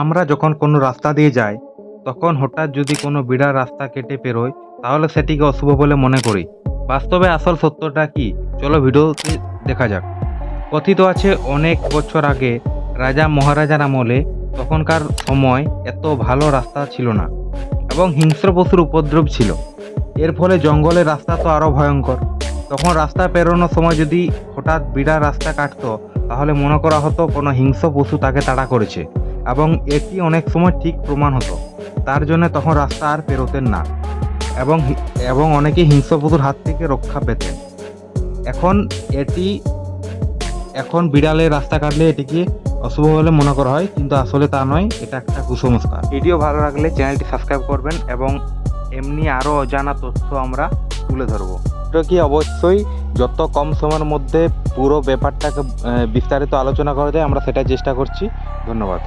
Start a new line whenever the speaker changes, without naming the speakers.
আমরা যখন কোনো রাস্তা দিয়ে যাই তখন হঠাৎ যদি কোনো বিড়াল রাস্তা কেটে পেরোয় তাহলে সেটিকে অশুভ বলে মনে করি। বাস্তবে আসল সত্যটা কি, চলো ভিডিওতে দেখা যাক। কথিত আছে অনেক বছর আগে রাজা মহারাজার আমলে তখনকার সময় এত ভালো রাস্তা ছিল না এবং হিংস্র পশুর উপদ্রব ছিল। এর ফলে জঙ্গলের রাস্তা তো আরও ভয়ঙ্কর। তখন রাস্তা পেরোনোর সময় যদি হঠাৎ বিড়াল রাস্তা কাটতো তাহলে মনে করা হতো কোনো হিংস্র পশু তাকে তাড়া করেছে এবং এটি অনেক সময় ঠিক প্রমাণ হতো। তার জন্য তখন রাস্তা আর পেরোতেন না এবং এবং অনেকেই হিংস্র পশুর হাত থেকে রক্ষা পেতেন। এখন বিড়ালের রাস্তা কাটলে এটিকে অশুভ বলে মনে করা হয়, কিন্তু আসলে তা নয়, এটা একটা কুসংস্কার। ভিডিও ভালো লাগলে চ্যানেলটি সাবস্ক্রাইব করবেন এবং এমনি আরও অজানা তথ্য আমরা তুলে ধরবো। এটা কি অবশ্যই যত কম সময়ের মধ্যে পুরো ব্যাপারটাকে বিস্তারিত আলোচনা করা যায় আমরা সেটাই চেষ্টা করছি। ধন্যবাদ।